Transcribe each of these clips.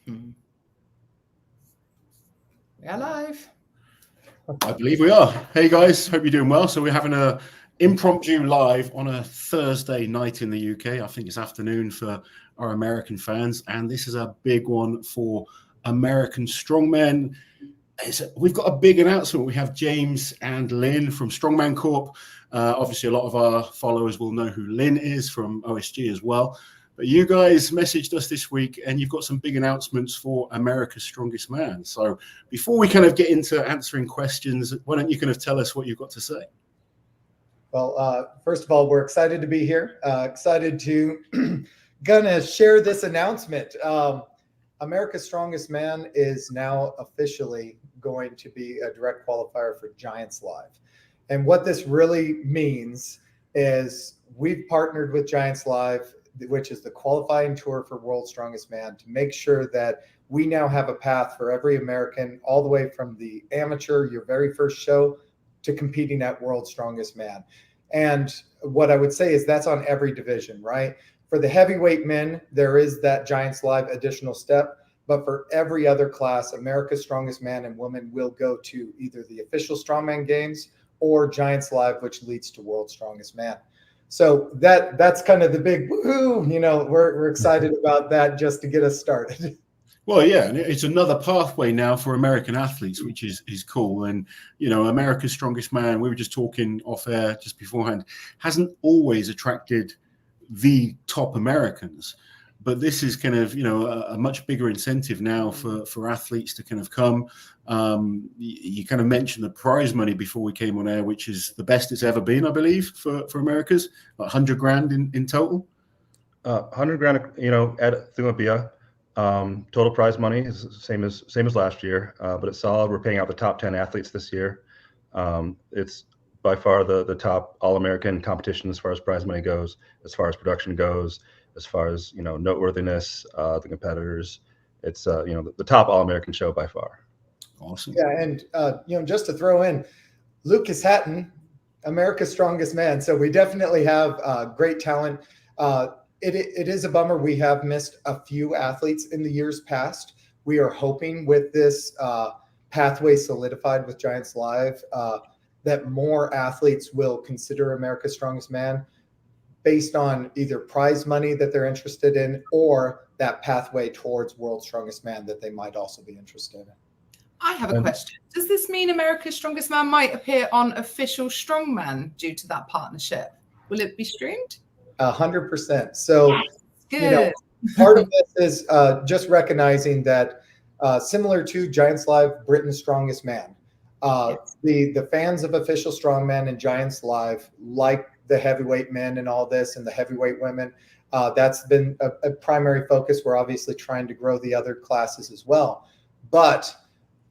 We are live. I believe we are. Hey guys, hope you're doing well. So we're having a impromptu live on a Thursday night in the UK. I think it's afternoon for our American fans, and this is a big one for American Strongmen. We've got a big announcement. We have James and Lynn from Strongman Corp. Obviously, a lot of our followers will know who Lynn is from OSG as well. But you guys messaged us this week, and you've got some big announcements for America's Strongest Man. So before we kind of get into answering questions, why don't you kind of tell us what you've got to say? Well, first of all, we're excited to be here. Excited to gonna share this announcement. America's Strongest Man is now officially going to be a direct qualifier for Giants Live. And what this really means is we've partnered with Giants Live, which is the qualifying tour for World's Strongest Man, to make sure that we now have a path for every American, all the way from the amateur, your very first show, to competing at World's Strongest Man. And what I would say is that's on every division, right? For the heavyweight men, there is that Giants Live additional step. But for every other class, America's Strongest Man and Woman will go to either the official Strongman Games or Giants Live, which leads to World's Strongest Man. So that's kind of the big woohoo. You know, we're excited about that just to get us started. Well, yeah, and it's another pathway now for American athletes, which is cool. And, you know, America's Strongest Man, we were just talking off air just beforehand, hasn't always attracted the top Americans. But this is kind of, you know, a much bigger incentive now for athletes to kind of come. You kind of mentioned the prize money before we came on air, which is the best it's ever been, I believe, for America's, like 100 grand in total. 100 grand, you know, at Olympia. Total prize money is the same as last year, but it's solid. We're paying out the top 10 athletes this year. It's by far the top All-American competition as far as prize money goes, as far as production goes, as far as, you know, noteworthiness, the competitors. It's, you know, the top All-American show by far. Awesome. Yeah, and, you know, just to throw in, Lucas Hatton, America's Strongest Man. So we definitely have great talent. It is a bummer we have missed a few athletes in the years past. We are hoping with this pathway solidified with Giants Live that more athletes will consider America's Strongest Man based on either prize money that they're interested in or that pathway towards World's Strongest Man that they might also be interested in. I have a question. Does this mean America's Strongest Man might appear on official Strongman due to that partnership? Will it be streamed? 100%. So, Good. You know, part of this is just recognizing that similar to Giants Live, Britain's Strongest Man, the fans of official Strongman and Giants Live like the heavyweight men and all this and the heavyweight women. That's been a primary focus. We're obviously trying to grow the other classes as well. But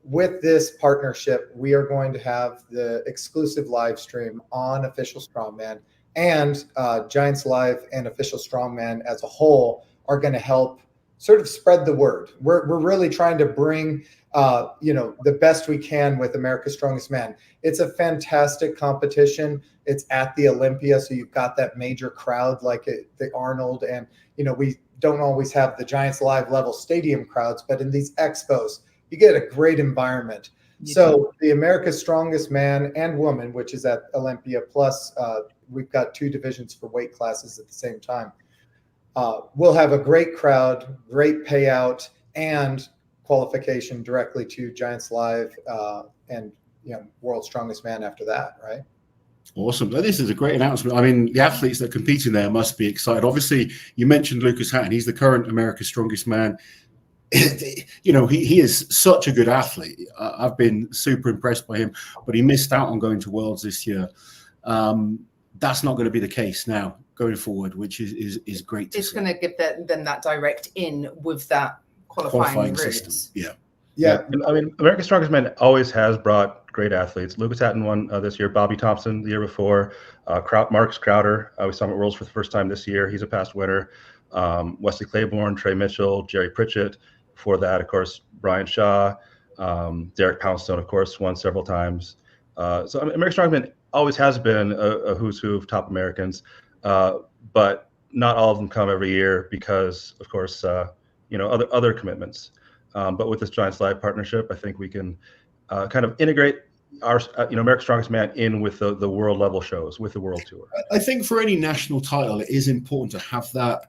with this partnership, we are going to have the exclusive live stream on official Strongman, and Giants Live and official Strongman as a whole are going to help sort of spread the word. We're really trying to bring you know, the best we can with America's Strongest Man. It's a fantastic competition. It's at the Olympia, so you've got that major crowd like the Arnold, and you know, we don't always have the Giants Live level stadium crowds, but in these expos, you get a great environment. So the America's Strongest Man and Woman, which is at Olympia, plus we've got 2 divisions for weight classes at the same time. We'll have a great crowd, great payout, and qualification directly to Giants Live and, you know, World's Strongest Man after that, right? Awesome. This is a great announcement. I mean, the athletes that compete in there must be excited. Obviously, you mentioned Lucas Hatton. He's the current America's Strongest Man. You know, he is such a good athlete. I've been super impressed by him, but he missed out on going to Worlds this year. That's not going to be the case now going forward, which is great to see. It's going to give them that direct in with that qualifying system. Yeah. I mean, America's Strongest Man always has brought great athletes. Lucas Hatton won this year. Bobby Thompson the year before. Marcus Crowder. We saw him at Worlds for the first time this year. He's a past winner. Wesley Claiborne, Trey Mitchell, Jerry Pritchett. Before that, of course, Brian Shaw, Derek Poundstone, of course, won several times. So America's Strongest Man always has been a who's who of top Americans, but not all of them come every year because, of course, you know, other commitments. But with this Giants Live partnership, I think we can kind of integrate our, America's Strongest Man in with the world level shows, with the world tour. I think for any national title, it is important to have that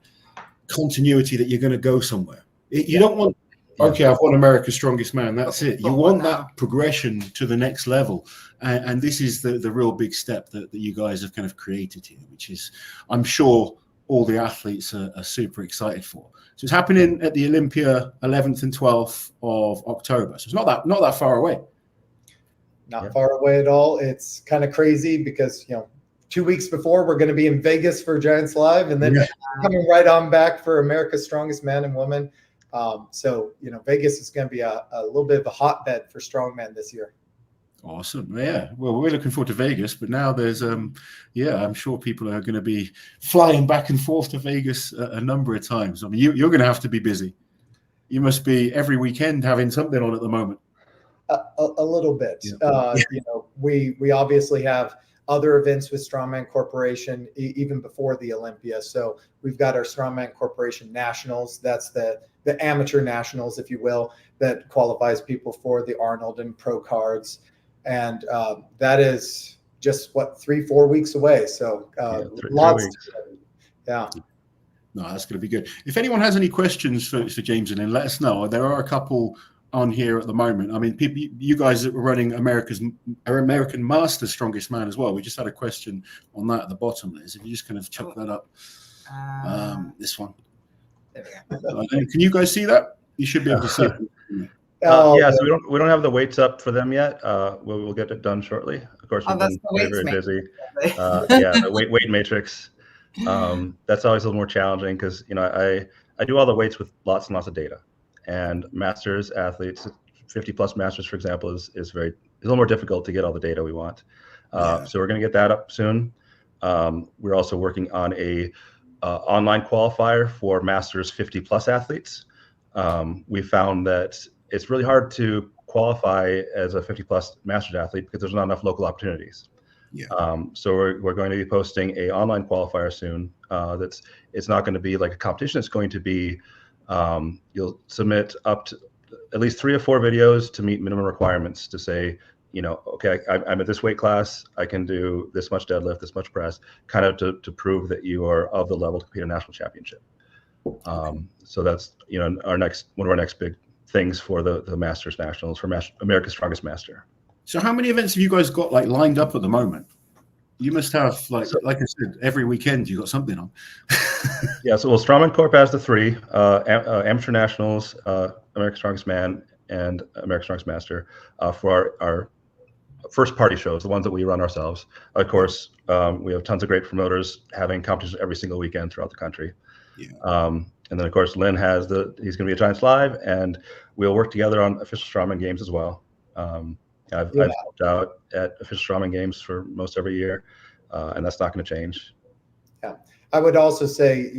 continuity that you're going to go somewhere. You don't want, okay, I've won America's Strongest Man, that's it. You want that progression to the next level. And this is the real big step that you guys have kind of created here, which is, I'm sure all the athletes are super excited for. So it's happening at the Olympia 11th and 12th of October. So it's not that far away. Not far away at all. It's kind of crazy because, 2 weeks before we're going to be in Vegas for Giants Live, and then coming right on back for America's Strongest Man and Woman. So, Vegas is going to be a little bit of a hotbed for strongman this year. Awesome. Yeah. Well, we're looking forward to Vegas, but now there's, I'm sure people are going to be flying back and forth to Vegas a number of times. I mean, you're going to have to be busy. You must be every weekend having something on at the moment. A little bit. We obviously have other events with Strongman Corporation even before the Olympia. So we've got our Strongman Corporation Nationals. That's the amateur nationals, if you will, that qualifies people for the Arnold and Pro cards. And that is just 3-4 weeks away. So lots. 3 weeks. Yeah. No, that's going to be good. If anyone has any questions for James and Lynn, let us know. There are a couple on here at the moment. I mean, you guys are running American Masters Strongest Man as well. We just had a question on that at the bottom, Liz. If you just kind of chuck that up, this one. There we go. Can you guys see that? You should be able to see it. So we don't have the weights up for them yet. We'll get it done shortly. Of course, we've been very busy. The weight matrix. That's always a little more challenging because I do all the weights with lots and lots of data. And masters athletes, 50+ masters, for example, is a little more difficult to get all the data we want. So we're going to get that up soon. We're also working on a online qualifier for masters 50+ athletes. We found that it's really hard to qualify as a 50+ masters athlete because there's not enough local opportunities. So we're going to be posting a online qualifier soon. It's not going to be like a competition. It's going to be you'll submit up to at least 3 or 4 videos to meet minimum requirements to say, okay, I'm at this weight class. I can do this much deadlift, this much press, kind of to prove that you are of the level to compete in a national championship. So that's one of our next big things for the Masters Nationals for America's Strongest Master. So how many events have you guys got lined up at the moment? You must have like I said, every weekend you got something on. So Strongman Corp has the 3 amateur nationals, America's Strongest Man, and America's Strongest Master for our first party shows, the ones that we run ourselves. Of course, we have tons of great promoters having competitions every single weekend throughout the country. And then of course Lynn he's going to be at Giants Live, and we'll work together on official Strongman games as well. I've helped out at official Strongman games for most every year, and that's not going to change. Yeah, I would also say,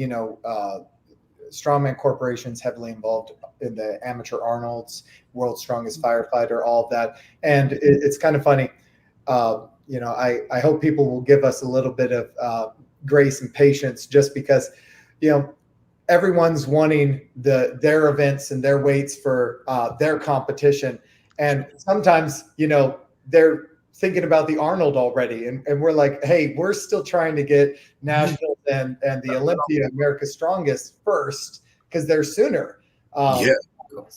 Strongman Corporation's heavily involved in the amateur Arnold's, World's Strongest Firefighter, all of that, and it's kind of funny. I hope people will give us a little bit of grace and patience, just because, everyone's wanting their events and their weights for their competition. And sometimes, they're thinking about the Arnold already. And we're like, hey, we're still trying to get nationals and the Olympia, America's Strongest first, because they're sooner.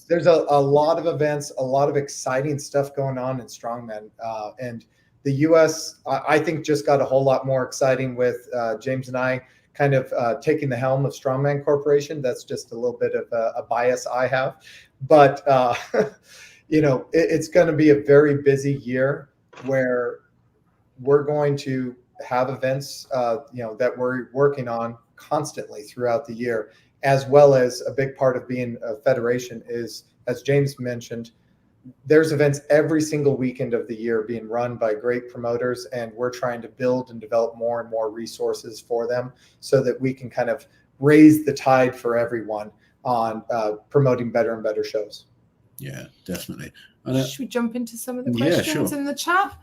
There's a lot of events, a lot of exciting stuff going on in Strongman. And the U.S., I think, just got a whole lot more exciting with James and I kind of taking the helm of Strongman Corporation. That's just a little bit of a bias I have. But it's going to be a very busy year where we're going to have events, that we're working on constantly throughout the year, as well as a big part of being a federation is, as James mentioned, there's events every single weekend of the year being run by great promoters, and we're trying to build and develop more and more resources for them so that we can kind of raise the tide for everyone on promoting better and better shows. Yeah, definitely. Should we jump into some of the questions in the chat?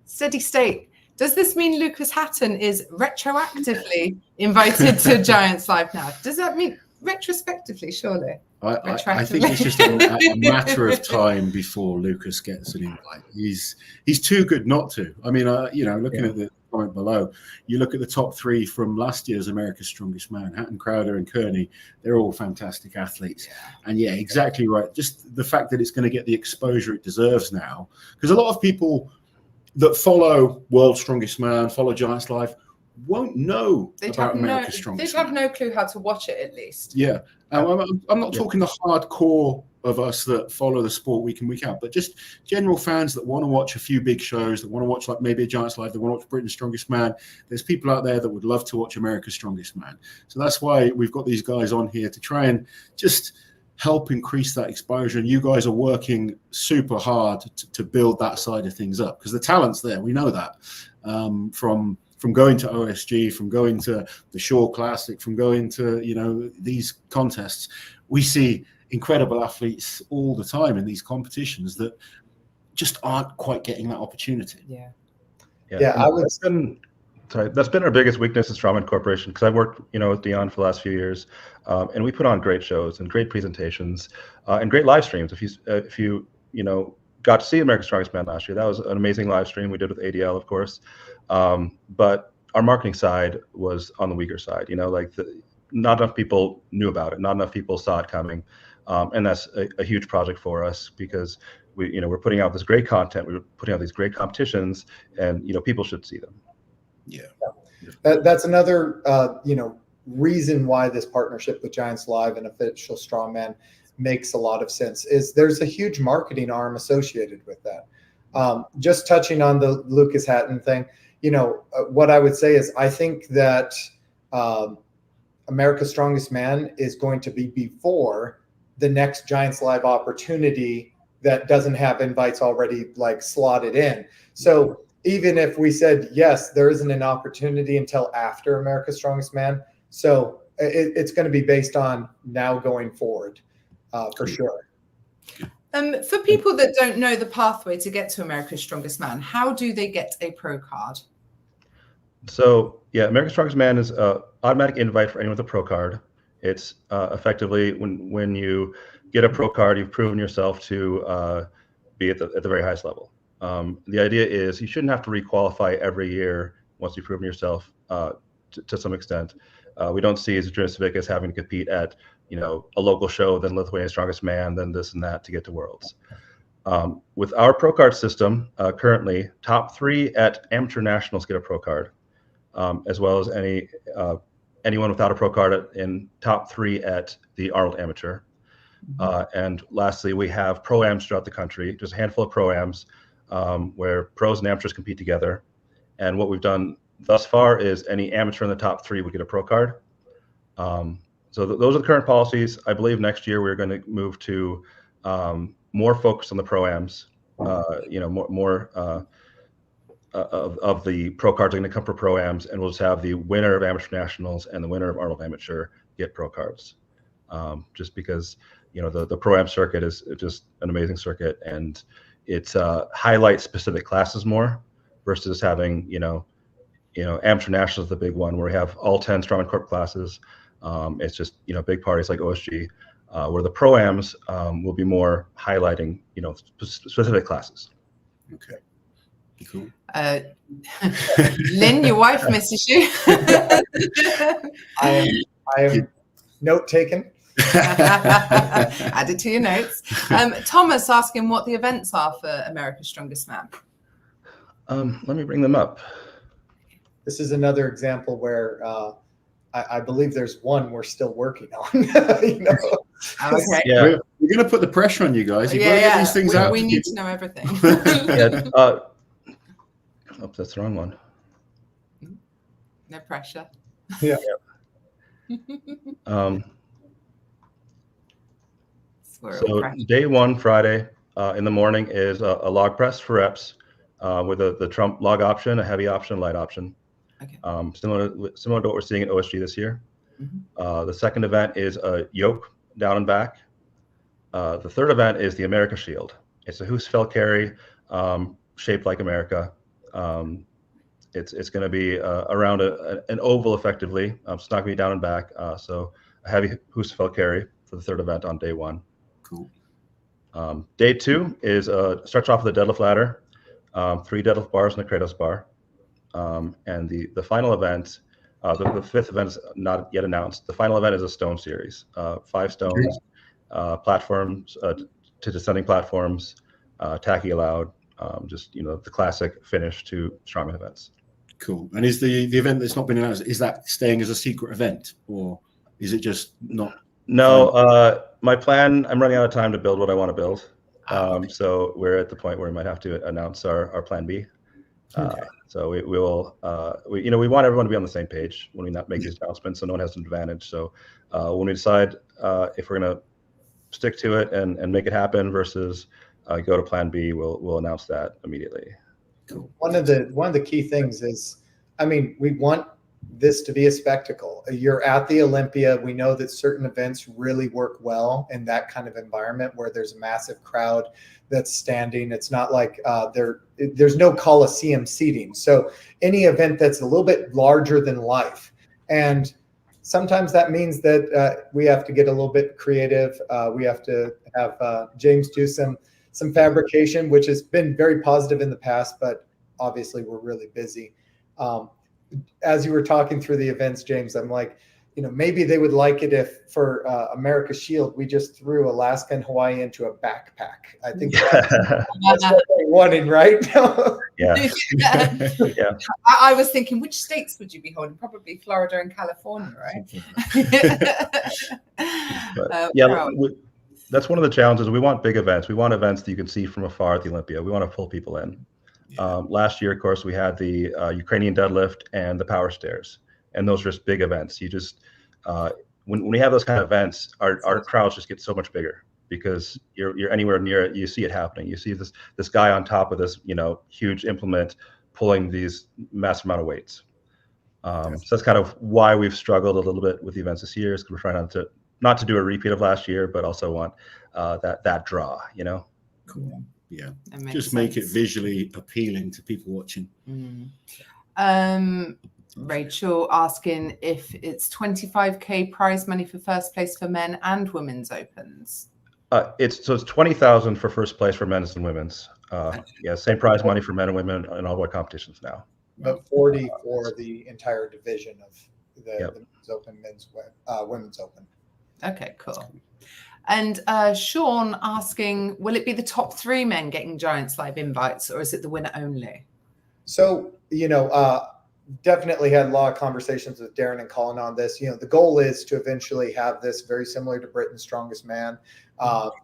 Steady State. Does this mean Lucas Hatton is retroactively invited to Giants Live now? Does that mean retrospectively, surely. I think it's just a matter of time before Lucas gets an invite. He's too good not to. I mean, looking at the comment below, you look at the top 3 from last year's America's Strongest Man, Hatton, Crowder, and Kearney. They're all fantastic athletes. And yeah, exactly right. Just the fact that it's going to get the exposure it deserves now, because a lot of people that follow World's Strongest Man, follow Giants Live, won't know about America's Strongest Man. They'd have no clue how to watch it, at least. Yeah. I'm not talking the hardcore of us that follow the sport week in, week out, but just general fans that want to watch a few big shows, that want to watch like maybe a Giants Live, that want to watch Britain's Strongest Man. There's people out there that would love to watch America's Strongest Man. So that's why we've got these guys on here to try and just help increase that exposure. And you guys are working super hard to build that side of things up, because the talent's there. We know that from going to OSG, from going to the Shore Classic, from going to, these contests, we see incredible athletes all the time in these competitions that just aren't quite getting that opportunity. That's been our biggest weakness as Strongman Corporation, because I've worked, with Dion for the last few years, and we put on great shows and great presentations and great live streams. If you got to see America's Strongest Man last year, that was an amazing live stream we did with ADL, of course. But our marketing side was on the weaker side. Not enough people knew about it, not enough people saw it coming, and that's a huge project for us, because we're putting out this great content, we're putting out these great competitions, and people should see them. That's another reason why this partnership with Giants Live and Official Strongman makes a lot of sense, is there's a huge marketing arm associated with that. Just touching on the Lucas Hatton thing, what I would say is I think that America's Strongest Man is going to be before the next Giants Live opportunity that doesn't have invites already slotted in. So even if we said, yes, there isn't an opportunity until after America's Strongest Man. So it's going to be based on now going forward for sure. For people that don't know the pathway to get to America's Strongest Man, how do they get a pro card? So America's Strongest Man is an automatic invite for anyone with a pro card. It's effectively when you get a pro card, you've proven yourself to be at the very highest level. The idea is you shouldn't have to requalify every year once you've proven yourself to some extent. We don't see as a Junior Civic as having to compete at a local show, then Lithuania's Strongest Man, then this and that to get to Worlds. With our pro card system, currently top 3 at amateur nationals get a pro card, as well as anyone without a pro card in top 3 at the Arnold Amateur. And lastly, we have pro-ams throughout the country, just a handful of pro-ams where pros and amateurs compete together. And what we've done thus far is any amateur in the top 3 would get a pro card. So those are the current policies. I believe next year we're going to move to more focus on the pro-ams. More of the pro cards are going to come for pro-ams, and we'll just have the winner of amateur nationals and the winner of Arnold Amateur get pro cards. Just because the pro-am circuit is just an amazing circuit, and it highlights specific classes more versus having amateur nationals, the big one where we have all 10 Strongman Corp classes. It's just big parties like OSG, where the pro-ams will be more highlighting specific classes. Okay. Cool. Lynn, your wife misses you. I am note taken. Add it to your notes. Thomas asking what the events are for America's Strongest Man. Let me bring them up. This is another example where I believe there's one we're still working on. Okay. Yeah. We're going to put the pressure on you guys. You've got to get these things out. We need to know everything. Oh, that's the wrong one. No pressure. Yeah. So day 1, Friday in the morning is a log press for reps with the trump log option, a heavy option, light option. Okay. Similar to what we're seeing at OSG this year. The second event is a yoke down and back. The third event is the America Shield. It's a Husfeld carry shaped like America. It's going to be around an oval effectively. It's not going to be down and back. So heavy Husafell carry for the third event on day 1. Cool. Day 2 is starts off with a deadlift ladder, 3 deadlift bars and a Kratos bar. And the final event, the fifth event is not yet announced. The final event is a stone series, 5 stones, platforms, to descending platforms, tacky allowed, just, the classic finish to strongman events. Cool. And is the event that's not been announced, is that staying as a secret event, or is it just not? No, my plan, I'm running out of time to build what I want to build. Okay. So we're at the point where we might have to announce our plan B. Okay. So we will, we want everyone to be on the same page when we not make these announcements, so no one has an advantage. So when we decide if we're going to stick to it and make it happen versus go to plan B, we'll announce that immediately. Cool. One of the key things is, we want this to be a spectacle. You're at the Olympia. We know that certain events really work well in that kind of environment where there's a massive crowd that's standing. It's not like there's no Coliseum seating. So any event that's a little bit larger than life. And sometimes that means that we have to get a little bit creative. We have to have James do some fabrication, which has been very positive in the past, but obviously we're really busy. As you were talking through the events, James, I'm like, maybe they would like it if for America's Shield, we just threw Alaska and Hawaii into a backpack. I think that's what they're wanting, right? Yeah. Yeah. I was thinking, which states would you be holding? Probably Florida and California, right? But, that's one of the challenges. We want big events. We want events that you can see from afar at the Olympia. We want to pull people in. Yeah. Last year, of course, we had the Ukrainian deadlift and the power stairs, and those are just big events. You just when we have those kind of events, our crowds just get so much bigger because you're anywhere near it. You see it happening. You see this guy on top of this huge implement pulling these massive amount of weights. So that's kind of why we've struggled a little bit with the events this year, is because we're trying not to do a repeat of last year, but also want that draw. Cool. Yeah, just make it visually appealing to people watching. Rachel asking if it's 25K prize money for first place for men and women's opens. It's 20,000 for first place for men's and women's. Same prize money for men and women in all our competitions now. But 40 for the entire division of the men's open, women's open. Okay, cool. And Sean asking, will it be the top 3 men getting Giants Live invites, or is it the winner only? So, definitely had a lot of conversations with Darren and Colin on this. The goal is to eventually have this very similar to Britain's Strongest Man.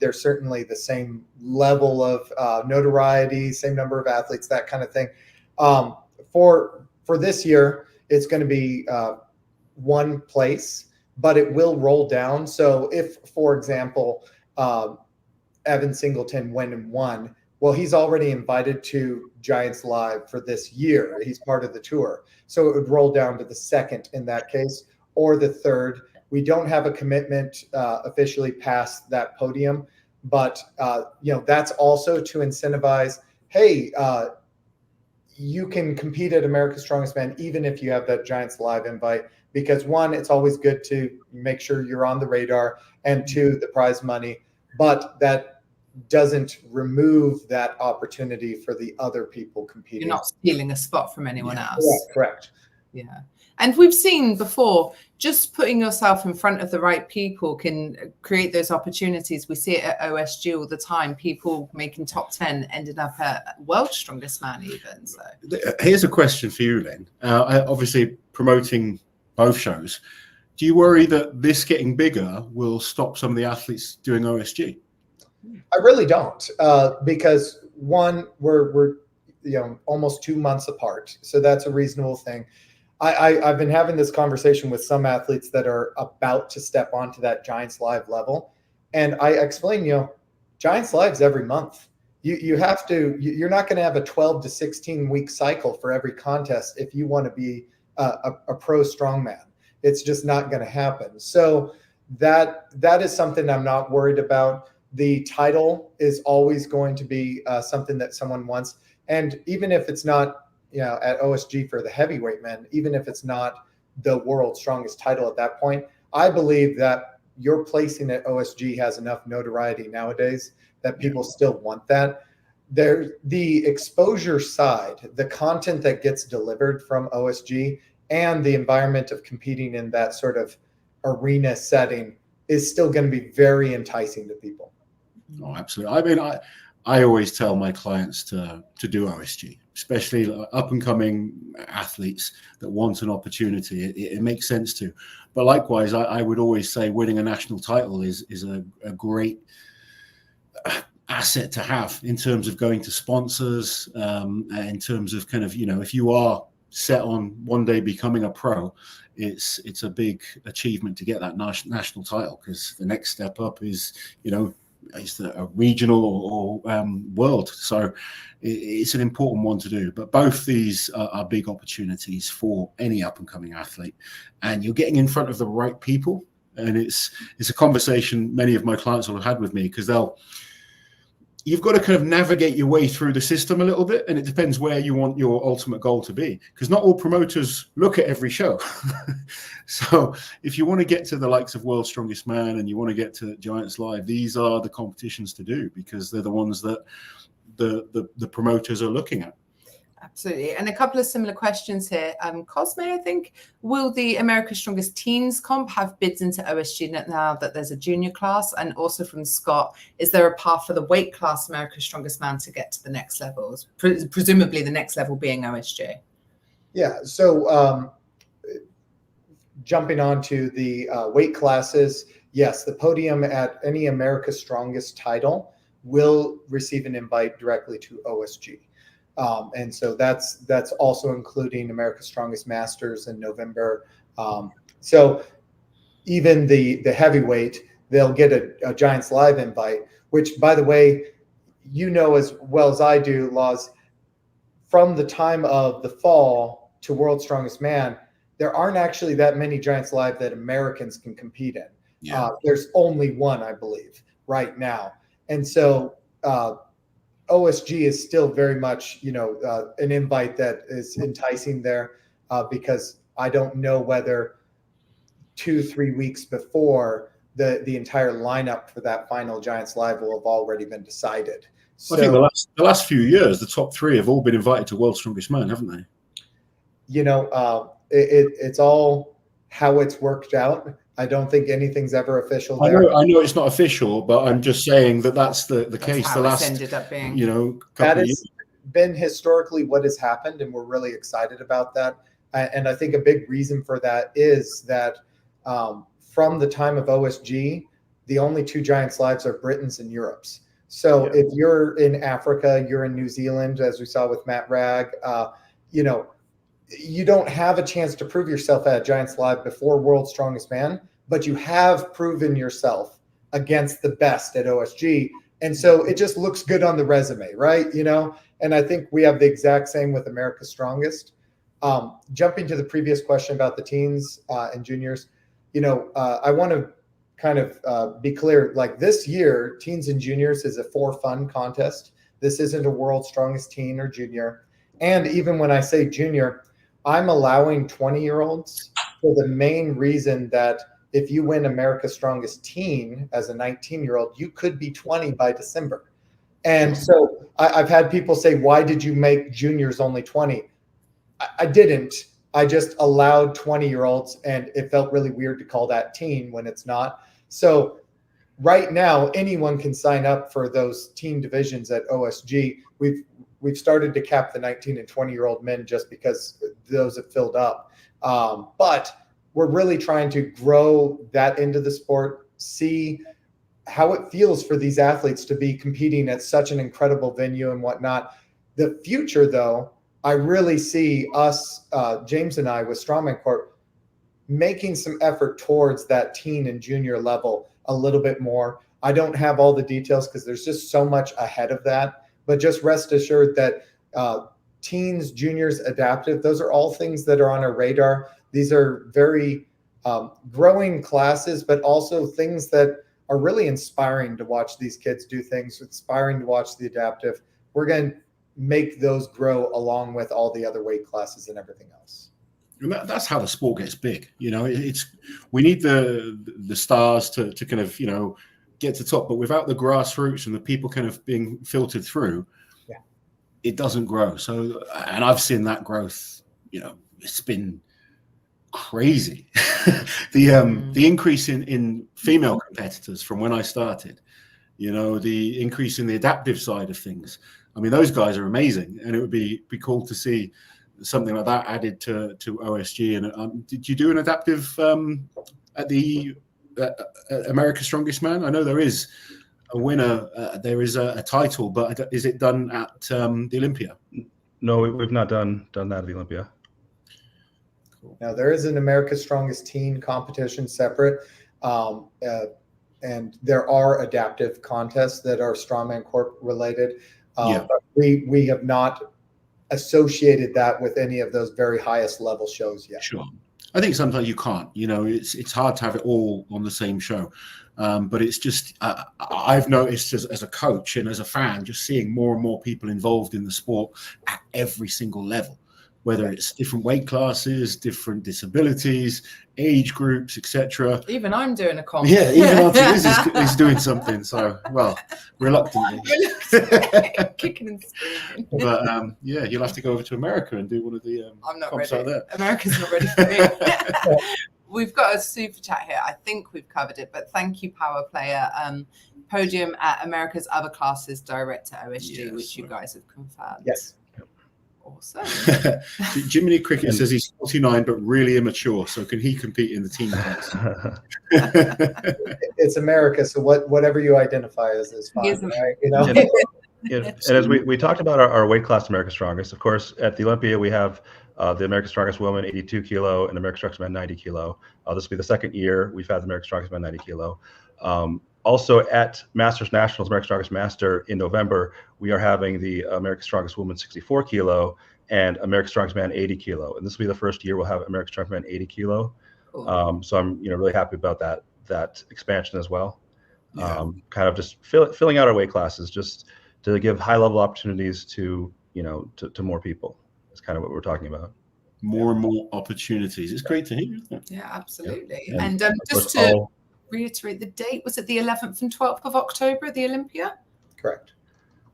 There's certainly the same level of notoriety, same number of athletes, that kind of thing. For this year, it's going to be one place, but it will roll down. So if, for example, Evan Singleton went and won, well, he's already invited to Giants Live for this year. He's part of the tour. So it would roll down to the second in that case, or the third. We don't have a commitment officially past that podium, but that's also to incentivize, hey, you can compete at America's Strongest Man even if you have that Giants Live invite, because 1, it's always good to make sure you're on the radar, and 2, the prize money, but that doesn't remove that opportunity for the other people competing. You're not stealing a spot from anyone else. Correct. Yeah. And we've seen before, just putting yourself in front of the right people can create those opportunities. We see it at OSG all the time. People making top 10 ended up at World's Strongest Man even. So here's a question for you, Len. Obviously promoting both shows. Do you worry that this getting bigger will stop some of the athletes doing OSG? I really don't, because 1, we're almost 2 months apart, so that's a reasonable thing. I've been having this conversation with some athletes that are about to step onto that Giants Live level, and I explain, Giants Live's every month. You're not going to have a 12 to 16 week cycle for every contest if you want to be a pro strongman. It's just not going to happen. So that is something I'm not worried about. The title is always going to be something that someone wants. And even if it's not, at OSG for the heavyweight men, even if it's not the world's strongest title at that point, I believe that your placing at OSG has enough notoriety nowadays that people still want that. The exposure side, the content that gets delivered from OSG and the environment of competing in that sort of arena setting is still going to be very enticing to people. Oh, absolutely. I mean, I always tell my clients to do OSG, especially up and coming athletes that want an opportunity. It makes sense to. But likewise, I would always say winning a national title is a great asset to have in terms of going to sponsors, in terms of kind of, if you are set on one day becoming a pro, it's a big achievement to get that national title, because the next step up is, is a regional or world. So it's an important one to do. But both these are big opportunities for any up and coming athlete, and you're getting in front of the right people. And it's a conversation many of my clients will have had with me, because you've got to kind of navigate your way through the system a little bit, and it depends where you want your ultimate goal to be, because not all promoters look at every show. So if you want to get to the likes of World's Strongest Man and you want to get to Giants Live, these are the competitions to do, because they're the ones that the promoters are looking at. Absolutely. And a couple of similar questions here. Cosme, I think, will the America's Strongest Teens comp have bids into OSG now that there's a junior class? And also from Scott, is there a path for the weight class America's Strongest Man to get to the next levels? Presumably the next level being OSG. Yeah. So jumping on to the weight classes, yes, the podium at any America's Strongest title will receive an invite directly to OSG. And so that's also including America's Strongest Masters in November. So even the heavyweight, they'll get a Giants Live invite, which, by the way, as well as I do, Laws, from the time of the fall to World's Strongest Man, there aren't actually that many Giants Live that Americans can compete in. Yeah. There's only one, I believe, right now. And so OSG is still very much, an invite that is enticing there, because I don't know whether 2-3 weeks before the entire lineup for that final Giants Live will have already been decided. So, I think the last few years, the top three have all been invited to World's Strongest Man, haven't they? It's all how it's worked out. I don't think anything's ever official there. I know it's not official, but I'm just saying that's the case. How the last ended up being. That has been historically what has happened, and we're really excited about that. And I think a big reason for that is that from the time of OSG, the only two Giants Lives are Britain's and Europe's. So if you're in Africa, you're in New Zealand, as we saw with Matt Ragg, you don't have a chance to prove yourself at a Giants Live before World's Strongest Man, but you have proven yourself against the best at OSG. And so it just looks good on the resume, right? And I think we have the exact same with America's Strongest. Jumping to the previous question about the teens and juniors, I want to kind of be clear, like this year, teens and juniors is a for fun contest. This isn't a World's Strongest Teen or junior. And even when I say junior, I'm allowing 20-year-olds for the main reason that if you win America's Strongest Teen as a 19-year-old, you could be 20 by December. And so I've had people say, why did you make juniors only 20? I didn't. I just allowed 20-year-olds, and it felt really weird to call that teen when it's not. So right now, anyone can sign up for those teen divisions at OSG. We've started to cap the 19 and 20-year-old men just because those have filled up. But we're really trying to grow that into the sport, see how it feels for these athletes to be competing at such an incredible venue and whatnot. The future, though, I really see us, James and I with Strongman Corp, making some effort towards that teen and junior level a little bit more. I don't have all the details because there's just so much ahead of that. But just rest assured that teens, juniors, adaptive, those are all things that are on our radar. These are very growing classes, but also things that are really inspiring to watch these kids do things, inspiring to watch the adaptive. We're going to make those grow along with all the other weight classes and everything else. And that's how the sport gets big. We need the stars to kind of, get to top, but without the grassroots and the people kind of being filtered through, it doesn't grow. So, and I've seen that growth, it's been crazy. The increase in female competitors from when I started, the increase in the adaptive side of things. I mean, those guys are amazing, and it would be cool to see something like that added to OSG. And did you do an adaptive at the America's Strongest Man? I know there is a winner, there is a title, but is it done at the Olympia? No, we've not done that at the Olympia. Cool. Now there is an America's Strongest Teen competition separate, and there are adaptive contests that are Strongman Corp related. But we have not associated that with any of those very highest level shows yet. Sure. I think sometimes you can't, it's hard to have it all on the same show. But it's just, I've noticed as a coach and as a fan, just seeing more and more people involved in the sport at every single level, whether it's different weight classes, different disabilities, age groups, etc. Even I'm doing a comp. Yeah, even Auntie Liz is doing something. So, well, reluctantly. Kicking and screaming. But you'll have to go over to America and do one of the I'm not comps ready. out there. America's not ready for me. We've got a super chat here. I think we've covered it, but thank you, Power Player. Podium at America's Other Classes direct to OSG, which you guys have confirmed. Yes. Awesome. Jiminy Cricket says he's 49 but really immature, so can he compete in the team class? It's America, so whatever you identify as is fine, right? And as we talked about our weight class, America's Strongest, of course, at the Olympia we have the America's Strongest Woman 82 kilo and America's Strongest Man 90 kilo. This will be the second year we've had the America's Strongest Man 90 kilo. Also at Masters Nationals, America's Strongest Master in November, we are having the America's Strongest Woman 64 kilo and America's Strongest Man 80 kilo. And this will be the first year we'll have America's Strongest Man 80 kilo. Cool. So I'm really happy about that expansion as well. Yeah. Kind of just filling out our weight classes just to give high level opportunities to more people. That's kind of what we're talking about. More and more opportunities. It's great to hear, isn't it? Yeah, absolutely. Yeah. And just to reiterate the date, was it the 11th and 12th of October at the Olympia? Correct.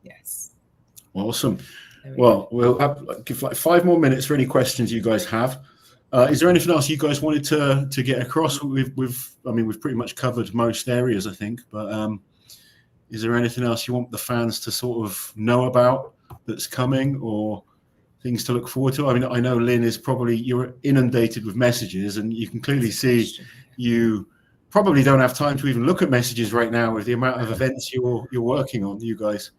Yes. Awesome. Well, we'll give like 5 more minutes for any questions you guys have. Is there anything else you guys wanted to get across? We've pretty much covered most areas, I think. But is there anything else you want the fans to sort of know about that's coming, or things to look forward to? I mean, I know Lynn you're inundated with messages, and you can clearly see you probably don't have time to even look at messages right now with the amount of events you're working on, you guys.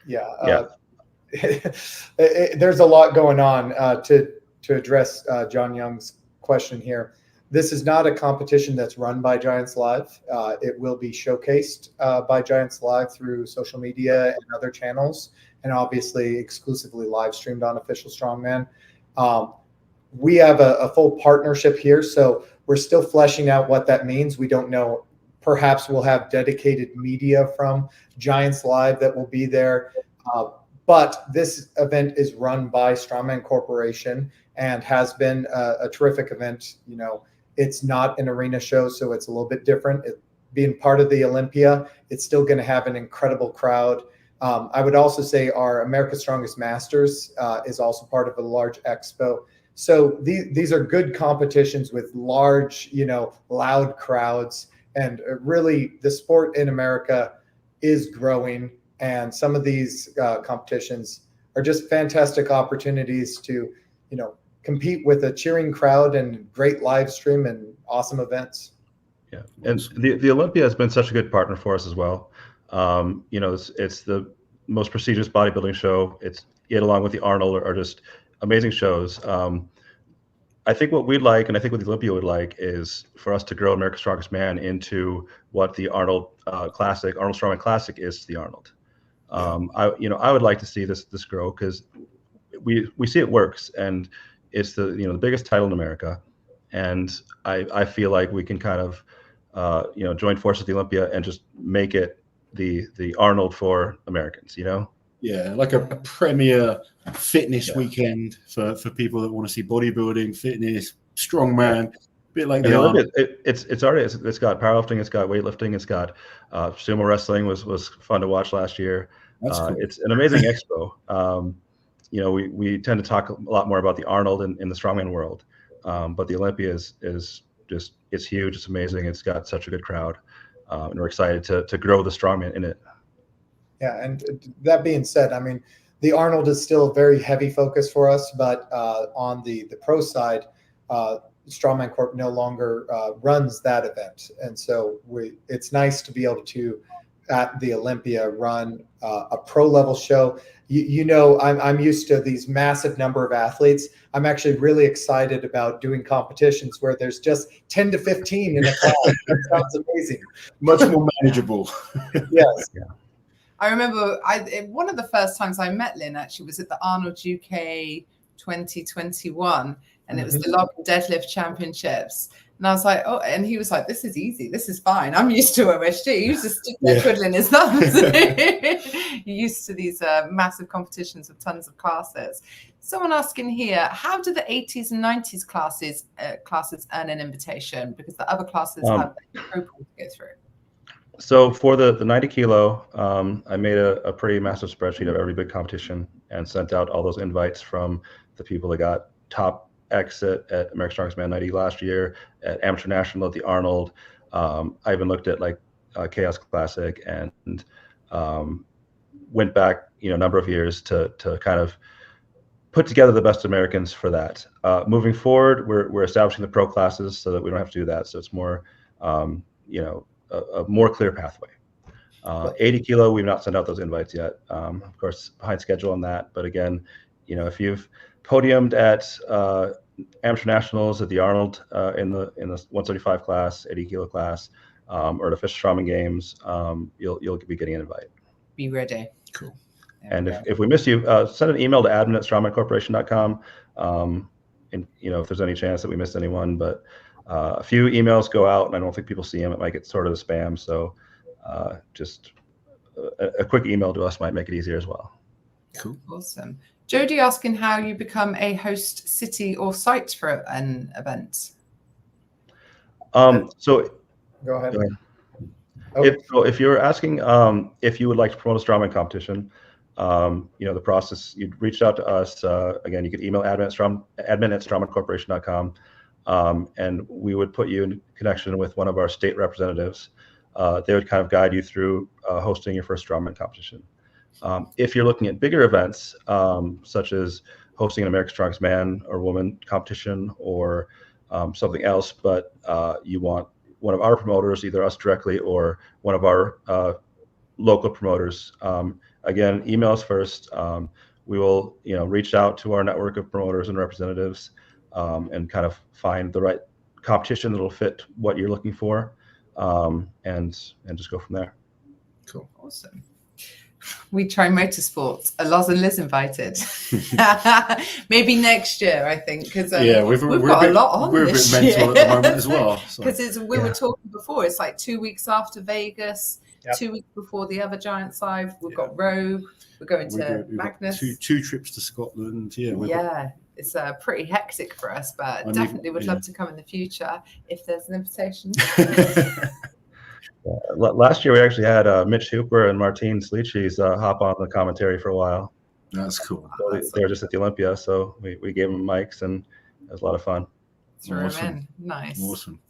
Yeah. There's a lot going on to address John Young's question here. This is not a competition that's run by Giants Live. It will be showcased by Giants Live through social media and other channels, and obviously exclusively live streamed on Official Strongman. We have a full partnership here, so we're still fleshing out what that means. We don't know. Perhaps we'll have dedicated media from Giants Live that will be there. But this event is run by Strongman Corporation and has been a terrific event. It's not an arena show, so it's a little bit different. Being part of the Olympia, it's still going to have an incredible crowd. I would also say our America's Strongest Masters is also part of a large expo. So these are good competitions with large, loud crowds. And really, the sport in America is growing. And some of these competitions are just fantastic opportunities to, compete with a cheering crowd and great live stream and awesome events. Yeah, and the Olympia has been such a good partner for us as well. It's the most prestigious bodybuilding show. It along with the Arnold are just amazing shows. I think what we'd like, and I think what the Olympia would like, is for us to grow America's Strongest Man into what the Arnold Classic, Arnold Strongman Classic is to the Arnold. I would like to see this grow because we see it works, and it's the biggest title in America, and I feel like we can kind of join forces with the Olympia and just make it the Arnold for Americans. Yeah, Yeah, like a premier fitness weekend for people that want to see bodybuilding, fitness, strongman, a bit like the Arnold. It's got powerlifting, it's got weightlifting, it's got sumo wrestling was fun to watch last year. That's cool. It's an amazing expo. You know, we tend to talk a lot more about the Arnold in the strongman world, but the Olympia is just, it's huge, it's amazing, it's got such a good crowd, and we're excited to grow the strongman in it. Yeah, and that being said, I mean, the Arnold is still a very heavy focus for us, but on the pro side, Strongman Corp no longer runs that event, and so it's nice to be able to at the Olympia run a pro level show. You know, I'm used to these massive number of athletes. I'm actually really excited about doing competitions where there's just 10 to 15 in a class. That sounds amazing. Much more manageable. Yes. Yeah. I remember one of the first times I met Lynn actually was at the Arnold UK 2021, and it was the log and deadlift championships. And I was like, oh, and he was like, this is easy. This is fine. I'm used to OSG. He was just twiddling his thumbs. You're used to these massive competitions with tons of classes. Someone asking here, how do the 80s and 90s classes earn an invitation? Because the other classes have the pro pool to go through. So for the 90 kilo, I made a pretty massive spreadsheet of every big competition and sent out all those invites from the people that got top exit at American Strongest Man 90 last year, at Amateur National, at the Arnold. I even looked at like Chaos Classic and went back, you know, a number of years to kind of put together the best Americans for that. Moving forward, we're establishing the pro classes so that we don't have to do that. So it's more, you know, a more clear pathway. 80 kilo, we've not sent out those invites yet. Of course, behind schedule on that. But again, you know, if you've podiumed at Amateur Nationals, at the Arnold in the 175 class, 80 kilo class, or the Fish Strongman Games, you'll be getting an invite. Be ready. Cool. And if we miss you, send an email to admin@strongmancorporation.com. And you know, if there's any chance that we missed anyone, but a few emails go out, and I don't think people see them. It might get sorted as spam. So just a quick email to us might make it easier as well. Cool. Awesome. Jody asking how you become a host city or site for an event. So Go ahead. Go ahead. Okay. If you're asking if you would like to promote a strongman competition, you know, the process, you'd reach out to us. Again, you could email admin@strongmancorporation.com, and we would put you in connection with one of our state representatives. They would kind of guide you through hosting your first strongman competition. If you're looking at bigger events, such as hosting an American Strongest Man or Woman competition or something else, but you want one of our promoters, either us directly or one of our local promoters, again, email us first. We will, you know, reach out to our network of promoters and representatives and kind of find the right competition that'll fit what you're looking for, and just go from there. Cool. Awesome. We try motorsports. Loz and Liz invited. Maybe next year, I think, because we've got a lot on this year. We're a bit mental at the moment as well. Because we were talking before, it's like 2 weeks after Vegas, 2 weeks before the other Giants Live. We've got Rogue. We're going to Magnus. Two trips to Scotland. It's pretty hectic for us, but definitely would love to come in the future if there's an invitation. Last year, we actually had Mitch Hooper and Martine Slichis hop on the commentary for a while. That's cool. So they were just at the Olympia, so we gave them mics, and it was a lot of fun. Awesome. Nice. Awesome.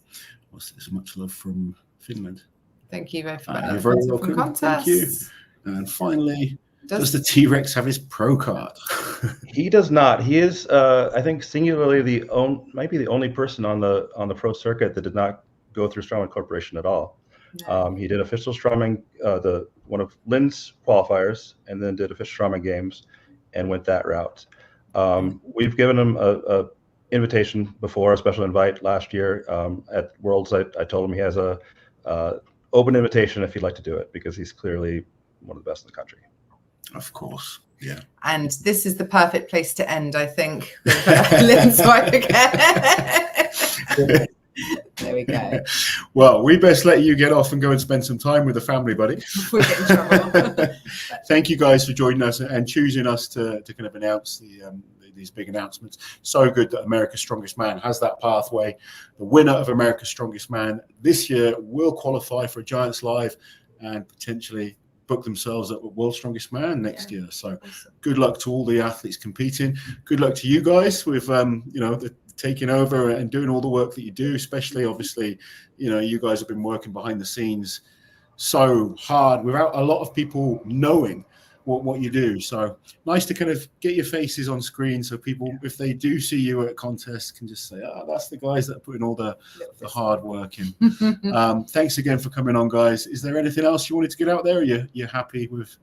What's this? Much love from Finland. Thank you very much. You're very welcome. Thank you. And finally, does the T-Rex have his pro card? He does not. He is, I think, singularly might be the only person on the pro circuit that did not go through Strongman Corporation at all. No. He did official Strongman, one of Lynn's qualifiers, and then did official Strongman Games, and went that route. We've given him a invitation before, a special invite last year at Worlds. I told him he has a open invitation if he'd like to do it, because he's clearly one of the best in the country. Of course, yeah. And this is the perfect place to end, I think, with Lynn's wife again. There we go. Well, we best let you get off and go and spend some time with the family, buddy. Before we get in trouble. Thank you guys for joining us and choosing us to kind of announce these big announcements. So good that America's Strongest Man has that pathway. The winner of America's Strongest Man this year will qualify for a Giants Live and potentially book themselves at World's Strongest Man next year. So good luck to all the athletes competing. Good luck to you guys with taking over and doing all the work that you do, especially obviously, you guys have been working behind the scenes so hard without a lot of people knowing what you do. So nice to kind of get your faces on screen so people, if they do see you at contests, can just say, that's the guys that are putting all the hard work in. Thanks again for coming on, guys. Is there anything else you wanted to get out there? Or you're happy with?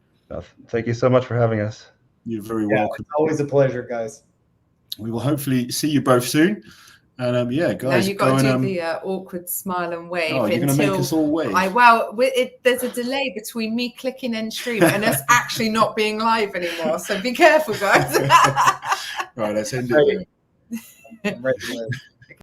Thank you so much for having us. You're very welcome. It's always a pleasure, guys. We will hopefully see you both soon. And guys, now you've got to do the awkward smile and wave. Oh, you're going to make us all wave. There's a delay between me clicking end stream and us actually not being live anymore. So be careful, guys. Right, let's end it. Right.